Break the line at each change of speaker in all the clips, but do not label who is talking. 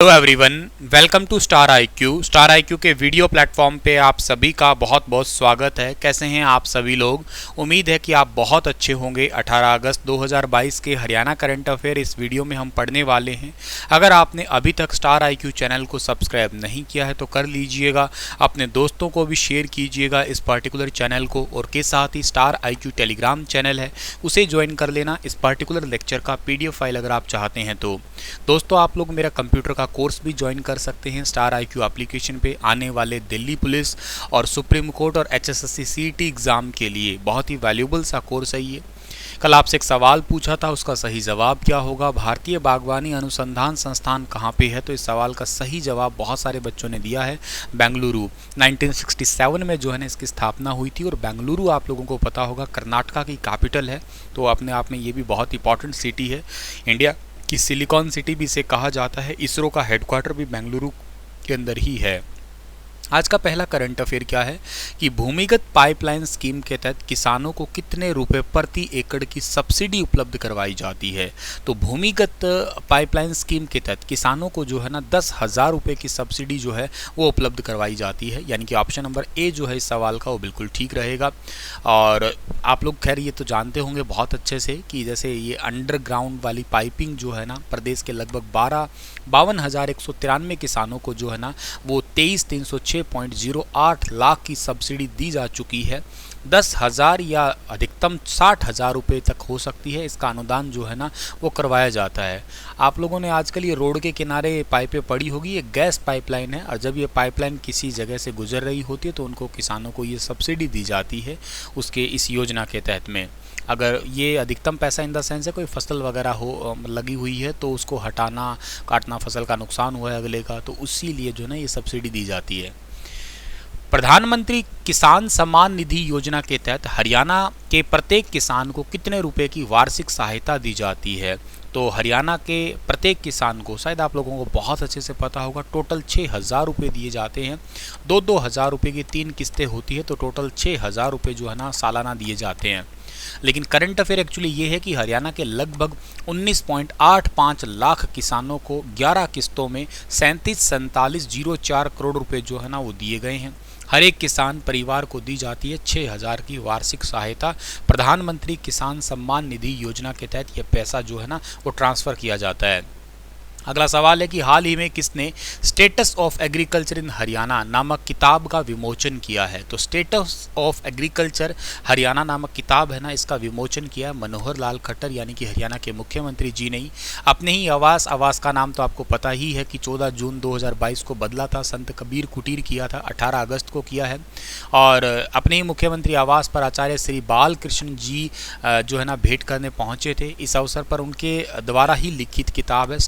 Hello everyone, welcome to Star IQ. Star IQ के video platform पे आप सभी का बहुत बहुत स्वागत है। कैसे हैं आप सभी लोग? उम्मीद है कि आप बहुत अच्छे होंगे। 18 अगस्त 2022 के हरियाणा करंट अफेयर इस वीडियो में हम पढ़ने वाले हैं। अगर आपने अभी तक स्टार आईक्यू चैनल को सब्सक्राइब नहीं किया है तो कर लीजिएगा, अपने दोस्तों को भी शेयर कीजिएगा इस पर्टिकुलर चैनल को, और के साथ ही स्टार आईक्यू टेलीग्राम चैनल है उसे ज्वाइन कर लेना इस पर्टिकुलर लेक्चर का PDF फाइल अगर आप चाहते हैं तो। दोस्तों, आप लोग मेरा कंप्यूटर का कोर्स भी ज्वाइन कर सकते हैं स्टार आईक्यू एप्लीकेशन पे। आने वाले दिल्ली पुलिस और सुप्रीम कोर्ट और HSSC CET एग्ज़ाम के लिए बहुत ही वैल्यूबल सा कोर्स है ये। कल आपसे एक सवाल पूछा था, उसका सही जवाब क्या होगा? भारतीय बागवानी अनुसंधान संस्थान कहाँ पे है? तो इस सवाल का सही जवाब बहुत सारे बच्चों ने दिया है, बेंगलुरु। 1967 में जो है ना इसकी स्थापना हुई थी, और बेंगलुरु आप लोगों को पता होगा कर्नाटका की कैपिटल है, तो अपने आप में ये भी बहुत इंपॉर्टेंट सिटी है। इंडिया कि सिलिकॉन सिटी भी इसे कहा जाता है। इसरो का हेडक्वार्टर भी बेंगलुरु के अंदर ही है। आज का पहला करंट अफेयर क्या है कि भूमिगत पाइपलाइन स्कीम के तहत किसानों को कितने रुपए प्रति एकड़ की सब्सिडी उपलब्ध करवाई जाती है? तो भूमिगत पाइपलाइन स्कीम के तहत किसानों को जो है ना 10,000 रुपये की सब्सिडी जो है वो उपलब्ध करवाई जाती है, यानी कि ऑप्शन नंबर ए जो है इस सवाल का वो बिल्कुल ठीक रहेगा। और आप लोग खैर ये तो जानते होंगे बहुत अच्छे से कि जैसे ये अंडरग्राउंड वाली पाइपिंग जो है ना प्रदेश के लगभग 52,193 किसानों को जो है ना वो 23,306.08 लाख की सब्सिडी दी जा चुकी है। 10,000 या अधिकतम 60,000 रुपये तक हो सकती है इसका अनुदान जो है ना वो करवाया जाता है। आप लोगों ने आजकल ये रोड के किनारे पाइपें पड़ी होगी, ये गैस पाइपलाइन है, और जब ये पाइपलाइन किसी जगह से गुजर रही होती है तो उनको किसानों को ये सब्सिडी दी जाती है उसके इस योजना के तहत में। अगर ये अधिकतम पैसा इन द सेंस है कोई फसल वगैरह हो लगी हुई है तो उसको हटाना, काटना, फसल का नुकसान हुआ है अगले का, तो उसी लिए जो है ना ये सब्सिडी दी जाती है। प्रधानमंत्री किसान सम्मान निधि योजना के तहत हरियाणा के प्रत्येक किसान को कितने रुपए की वार्षिक सहायता दी जाती है? तो हरियाणा के प्रत्येक किसान को, शायद आप लोगों को बहुत अच्छे से पता होगा, टोटल 6,000 रुपये दिए जाते हैं। 2-2 हज़ार रुपये की 3 किस्तें होती है, तो टोटल 6,000 रुपये जो है ना सालाना दिए जाते हैं। लेकिन करंट अफेयर एक्चुअली ये है कि हरियाणा के लगभग 19.85 लाख किसानों को 11 किस्तों में 37,4704 करोड़ रुपए जो है ना वो दिए गए हैं। हर एक किसान परिवार को दी जाती है 6,000 की वार्षिक सहायता। प्रधानमंत्री किसान सम्मान निधि योजना के तहत यह पैसा जो है ना वो ट्रांसफ़र किया जाता है। अगला सवाल है कि हाल ही में किसने status of agriculture in Haryana नामक किताब का विमोचन किया है? तो स्टेटस ऑफ एग्रीकल्चर हरियाणा नामक किताब है ना, इसका विमोचन किया मनोहर लाल खट्टर, यानी कि हरियाणा के मुख्यमंत्री जी ने अपने ही आवास का नाम तो आपको पता ही है कि 14 जून 2022 को बदला था, संत कबीर कुटीर किया था, 18 अगस्त को किया है। और अपने ही मुख्यमंत्री आवास पर आचार्य श्री बालकृष्ण जी जो है ना भेंट करने पहुँचे थे। इस अवसर पर उनके द्वारा ही लिखित किताब है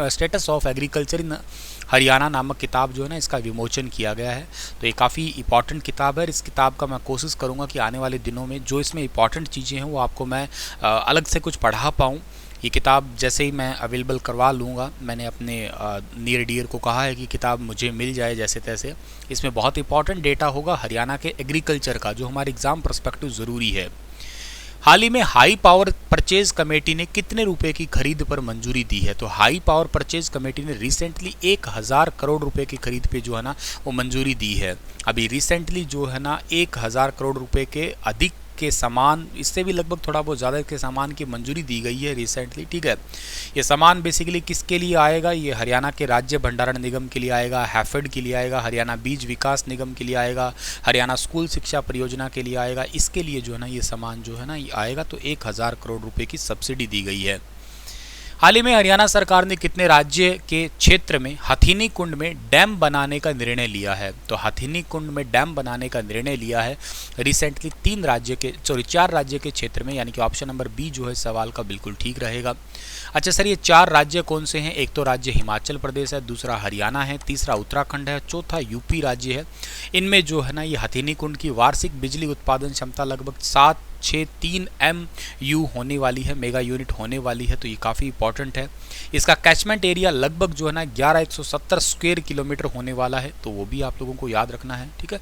status of agriculture in Haryana नामक किताब जो है ना इसका विमोचन किया गया है। तो ये काफ़ी इंपॉर्टेंट किताब है। इस किताब का मैं कोशिश करूँगा कि आने वाले दिनों में जो इसमें इंपॉर्टेंट चीज़ें हैं वो आपको मैं अलग से कुछ पढ़ा पाऊँ। ये किताब जैसे ही मैं अवेलेबल करवा लूँगा, मैंने अपने नियर डियर को कहा है कि किताब मुझे मिल जाए जैसे तैसे। इसमें बहुत इंपॉर्टेंट डेटा होगा हरियाणा के एग्रीकल्चर का, जो हमारे एग्ज़ाम पर्सपेक्टिव ज़रूरी है। हाल ही में हाई पावर परचेज कमेटी ने कितने रुपए की खरीद पर मंजूरी दी है? तो हाई पावर परचेज कमेटी ने रिसेंटली 1,000 करोड़ रुपए की खरीद पे जो है ना वो मंजूरी दी है। अभी रिसेंटली जो है ना 1,000 करोड़ रुपए के अधिक के सामान, इससे भी लगभग थोड़ा बहुत ज़्यादा के सामान की मंजूरी दी गई है रिसेंटली, ठीक है। ये सामान बेसिकली किसके लिए आएगा? ये हरियाणा के राज्य भंडारण निगम के लिए आएगा, हैफेड के लिए आएगा, हरियाणा बीज विकास निगम के लिए आएगा, हरियाणा स्कूल शिक्षा परियोजना के लिए आएगा। इसके लिए जो है ना ये सामान जो है ना ये आएगा। तो 1,000 करोड़ रुपये की सब्सिडी दी गई है। हाल ही में हरियाणा सरकार ने कितने राज्य के क्षेत्र में हथिनी कुंड में डैम बनाने का निर्णय लिया है? तो हथिनी कुंड में डैम बनाने का निर्णय लिया है रिसेंटली 4 राज्य के क्षेत्र में, यानी कि ऑप्शन नंबर बी जो है सवाल का बिल्कुल ठीक रहेगा। अच्छा सर, ये 4 राज्य कौन से हैं? एक तो राज्य हिमाचल प्रदेश है, दूसरा हरियाणा है, तीसरा उत्तराखंड है, चौथा यूपी राज्य है। इनमें जो है ना ये हथिनी कुंड की वार्षिक बिजली उत्पादन क्षमता लगभग 763 MU होने वाली है, मेगा यूनिट होने वाली है। तो ये काफ़ी इंपॉर्टेंट है। इसका कैचमेंट एरिया लगभग जो है ना 11,170 स्क्वायर किलोमीटर होने वाला है, तो वो भी आप लोगों को याद रखना है, ठीक है।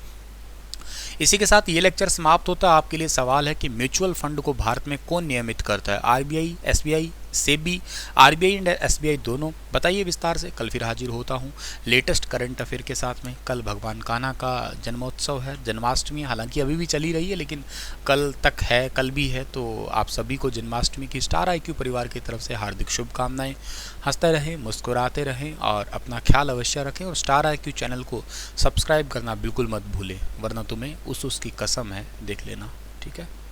इसी के साथ ये लेक्चर समाप्त होता है। आपके लिए सवाल है कि म्यूचुअल फंड को भारत में कौन नियमित करता है? RBI, SBI, SEBI, RBI and SBI दोनों। बताइए विस्तार से, कल फिर हाजिर होता हूँ लेटेस्ट करंट अफेयर के साथ में। कल भगवान कान्हा का जन्मोत्सव है, जन्माष्टमी, हालांकि अभी भी चली रही है लेकिन कल तक है, कल भी है। तो आप सभी को जन्माष्टमी की स्टार IQ परिवार की तरफ से हार्दिक शुभकामनाएं। हंसते रहें, मुस्कुराते रहें और अपना ख्याल अवश्य रखें। और स्टार IQ चैनल को सब्सक्राइब करना बिल्कुल मत भूलें, वरना तुम्हें उस की कसम है, देख लेना। ठीक है।